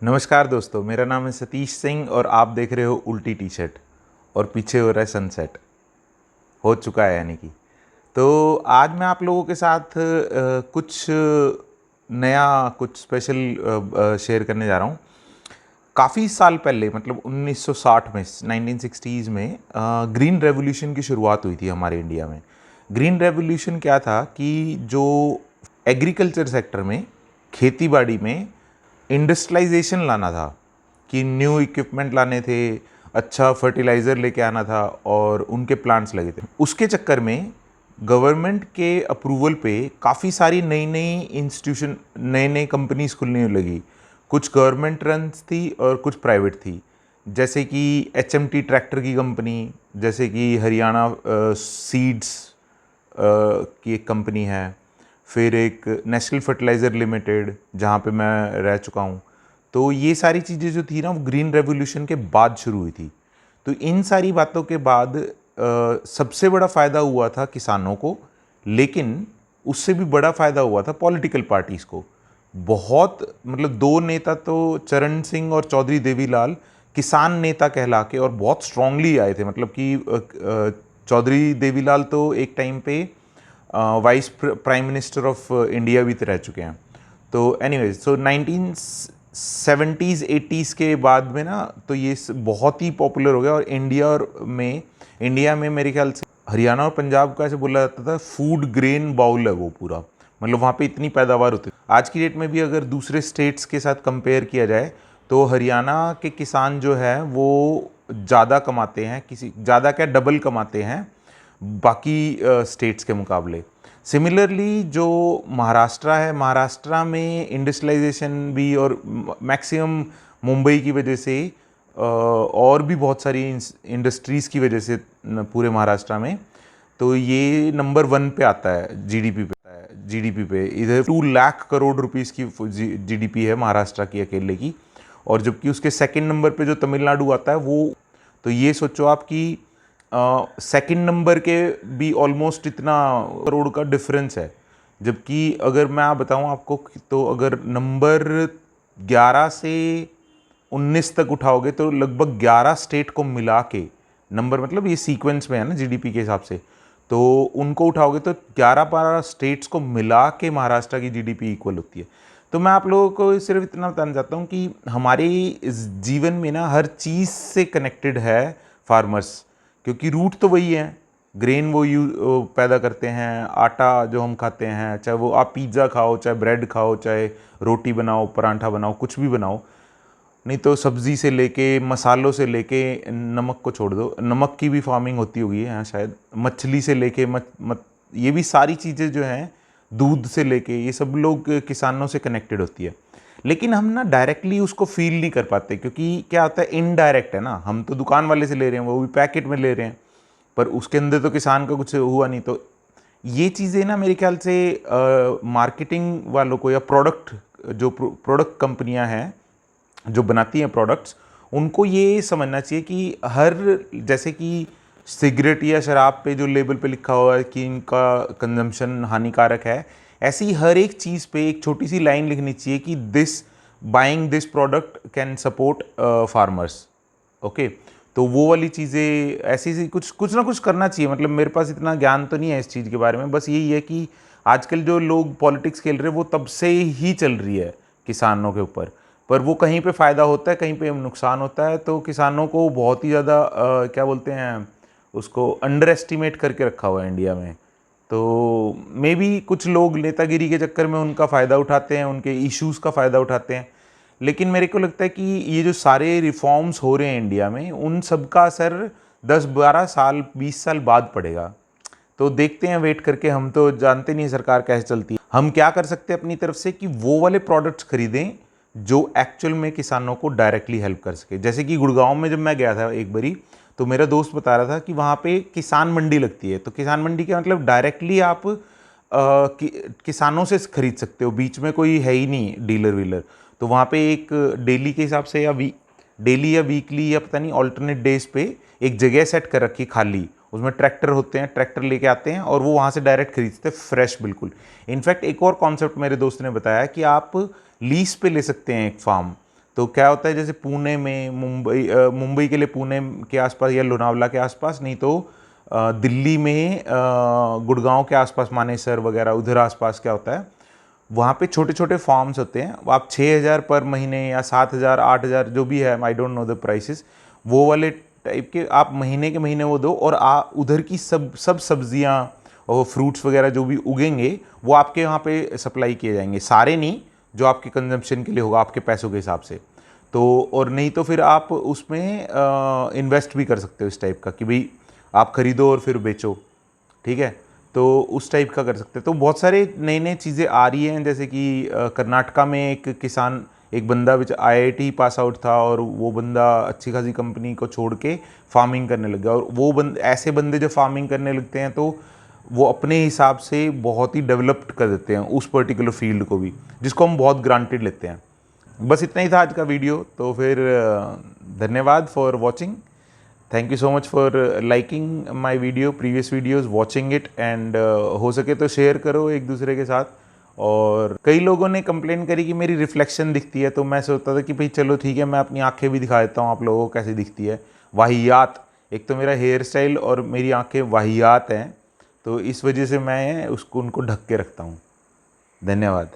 नमस्कार दोस्तों, मेरा नाम है सतीश सिंह और आप देख रहे हो उल्टी टी शर्ट। और पीछे हो रहा है सनसेट, हो चुका है यानी कि। तो आज मैं आप लोगों के साथ कुछ नया, कुछ स्पेशल शेयर करने जा रहा हूँ। काफ़ी साल पहले, मतलब 1960 में, 1960s में ग्रीन रेवोल्यूशन की शुरुआत हुई थी हमारे इंडिया में। ग्रीन रेवोल्यूशन क्या था कि जो एग्रीकल्चर सेक्टर में, खेती बाड़ी में इंडस्ट्रियलाइजेशन लाना था, कि न्यू इक्विपमेंट लाने थे, अच्छा फर्टिलाइज़र लेके आना था और उनके प्लांट्स लगे थे। उसके चक्कर में गवर्नमेंट के अप्रूवल पे काफ़ी सारी नई नई इंस्टीट्यूशन, नए नए कंपनीज खुलने लगी। कुछ गवर्नमेंट रन थी और कुछ प्राइवेट थी। जैसे कि HMT ट्रैक्टर की कंपनी, जैसे कि हरियाणा सीड्स की एक कंपनी है, फिर एक नेशनल फर्टिलाइज़र लिमिटेड जहाँ पे मैं रह चुका हूँ। तो ये सारी चीज़ें जो थी ना, वो ग्रीन रेवोल्यूशन के बाद शुरू हुई थी। तो इन सारी बातों के बाद सबसे बड़ा फ़ायदा हुआ था किसानों को, लेकिन उससे भी बड़ा फ़ायदा हुआ था पॉलिटिकल पार्टीज़ को। बहुत, मतलब दो नेता तो चरण सिंह और चौधरी देवीलाल किसान नेता कहला के और बहुत स्ट्रांगली आए थे। मतलब कि चौधरी देवीलाल तो एक टाइम पे vice prime minister of India भी रह चुके हैं। तो एनीवेज, सो 1970s 80s के बाद में ना, तो ये बहुत ही पॉपुलर हो गया। और इंडिया में मेरे ख्याल से हरियाणा और पंजाब का ऐसे बोला जाता था, फूड ग्रेन बाउल है वो पूरा। मतलब वहाँ पे इतनी पैदावार होती है। आज की डेट में भी अगर दूसरे स्टेट्स के साथ कंपेयर किया जाए तो हरियाणा के किसान जो है वो ज़्यादा कमाते हैं, किसी ज़्यादा क्या, डबल कमाते हैं बाकी स्टेट्स के मुकाबले। सिमिलरली जो महाराष्ट्र है, महाराष्ट्र में इंडस्ट्रियलाइजेशन भी, और मैक्सिमम मुंबई की वजह से और भी बहुत सारी इंडस्ट्रीज़ की वजह से पूरे महाराष्ट्र में, तो ये नंबर 1 पे आता है जीडीपी पे। इधर 2 लाख करोड़ रुपीस की जीडीपी है महाराष्ट्र की अकेले की। और जबकि उसके सेकंड नंबर पे जो तमिलनाडु आता है वो, तो ये सोचो आप कि सेकंड नंबर के भी ऑलमोस्ट इतना करोड़ का डिफरेंस है। जबकि अगर मैं बताऊं आपको, तो अगर नंबर 11 से 19 तक उठाओगे तो लगभग 11 स्टेट को मिला के नंबर, मतलब ये सीक्वेंस में है ना जीडीपी के हिसाब से, तो उनको उठाओगे तो 11-12 स्टेट्स को मिला के महाराष्ट्र की जीडीपी इक्वल होती है। तो मैं आप लोगों को सिर्फ इतना बताना चाहता हूँ कि हमारे इस जीवन में ना हर चीज़ से कनेक्टेड है फार्मर्स, क्योंकि रूट तो वही है। ग्रेन वो पैदा करते हैं, आटा जो हम खाते हैं, चाहे वो आप पिज़्ज़ा खाओ, चाहे ब्रेड खाओ, चाहे रोटी बनाओ, पराठा बनाओ, कुछ भी बनाओ, नहीं तो सब्ज़ी से लेके, मसालों से लेके, नमक को छोड़ दो, नमक की भी फार्मिंग होती होगी यहाँ शायद, मछली से लेके ये भी सारी चीज़ें जो हैं, दूध से लेके, ये सब लोग किसानों से कनेक्टेड होती है। लेकिन हम ना डायरेक्टली उसको फील नहीं कर पाते, क्योंकि क्या होता है, इनडायरेक्ट है ना। हम तो दुकान वाले से ले रहे हैं, वो भी पैकेट में ले रहे हैं, पर उसके अंदर तो किसान का कुछ हुआ नहीं। तो ये चीज़ें ना मेरे ख्याल से मार्केटिंग वालों को, या प्रोडक्ट कंपनियां हैं जो बनाती हैं प्रोडक्ट्स, उनको ये समझना चाहिए कि हर, जैसे कि सिगरेट या शराब पे जो लेबल पे लिखा हुआ है कि इनका कंजम्पशन हानिकारक है, ऐसी हर एक चीज़ पे एक छोटी सी लाइन लिखनी चाहिए कि buying this product can support farmers. Okay, तो वो वाली चीज़ें ऐसी सी कुछ ना कुछ करना चाहिए। मतलब मेरे पास इतना ज्ञान तो नहीं है इस चीज़ के बारे में, बस यही है कि आजकल जो लोग पॉलिटिक्स खेल रहे हैं वो तब से ही चल रही है किसानों के ऊपर, पर वो कहीं पे फ़ायदा होता है, कहीं पे नुकसान होता है। तो किसानों को बहुत ही ज़्यादा क्या बोलते हैं उसको, अंडर एस्टिमेट करके रखा हुआ है इंडिया में। तो मे बी कुछ लोग नेतागिरी के चक्कर में उनका फ़ायदा उठाते हैं, उनके इश्यूज़ का फ़ायदा उठाते हैं। लेकिन मेरे को लगता है कि ये जो सारे रिफॉर्म्स हो रहे हैं इंडिया में, उन सब का असर 10-12 साल 20 साल बाद पड़ेगा। तो देखते हैं वेट करके। हम तो जानते नहीं सरकार कैसे चलती है। हम क्या कर सकते हैं अपनी तरफ से कि वो वाले प्रोडक्ट्स खरीदें जो एक्चुअल में किसानों को डायरेक्टली हेल्प कर सके। जैसे कि गुड़गांव में जब मैं गया था एक बारी, तो मेरा दोस्त बता रहा था कि वहाँ पे किसान मंडी लगती है। तो किसान मंडी का मतलब डायरेक्टली आप किसानों से खरीद सकते हो, बीच में कोई है ही नहीं डीलर वीलर। तो वहाँ पे एक डेली के हिसाब से, या डेली या वीकली या पता नहीं ऑल्टरनेट डेज पे एक जगह सेट कर रखी खाली, उसमें ट्रैक्टर होते हैं, ट्रैक्टर लेके आते हैं और वो वहाँ से डायरेक्ट खरीदते हैं फ्रेश बिल्कुल। इनफैक्ट एक और कॉन्सेप्ट मेरे दोस्त ने बताया कि आप लीज पे ले सकते हैं एक फार्म। तो क्या होता है, जैसे पुणे में, मुंबई के लिए पुणे के आसपास या लोनावला के आसपास, नहीं तो दिल्ली में गुड़गांव के आसपास, मानेसर वगैरह उधर आसपास क्या होता है, वहाँ पे छोटे छोटे फार्म्स होते हैं। आप 6,000 पर महीने या 7,000 8,000 जो भी है, I don't know the prices, वो वाले टाइप के आप महीने के महीने वो दो, और उधर की सब सब्जियाँ और फ्रूट्स वगैरह जो भी उगेंगे वो आपके यहाँ पे सप्लाई किए जाएंगे, सारे नहीं, जो आपके कंजम्पशन के लिए होगा आपके पैसों के हिसाब से। तो और नहीं तो फिर आप उसमें इन्वेस्ट भी कर सकते हो इस टाइप का, कि भाई आप खरीदो और फिर बेचो, ठीक है। तो उस टाइप का कर सकते हैं। तो बहुत सारे नई नई चीज़ें आ रही हैं, जैसे कि कर्नाटका में एक किसान, एक बंदा IIT पास आउट था, और वो बंदा अच्छी खासी कंपनी को छोड़ के फार्मिंग करने लग गया। और वो ऐसे बंदे जो फार्मिंग करने लगते हैं, तो वो अपने हिसाब से बहुत ही डेवलप्ड कर देते हैं उस पर्टिकुलर फील्ड को भी, जिसको हम बहुत ग्रांटेड लेते हैं। बस इतना ही था आज का वीडियो। तो फिर धन्यवाद for watching. Thank you so much for liking my video, previous videos, watching it, and हो सके तो शेयर करो एक दूसरे के साथ। और कई लोगों ने कंप्लेन करी कि मेरी रिफ्लेक्शन दिखती है, तो मैं सोचता था कि भाई चलो ठीक है, मैं अपनी आंखें भी दिखा देता हूँ आप लोगों को कैसी दिखती है। वाहियात, एक तो मेरा हेयर स्टाइल और मेरी आंखें वाहियात हैं, तो इस वजह से मैं उनको ढक के रखता हूँ। धन्यवाद।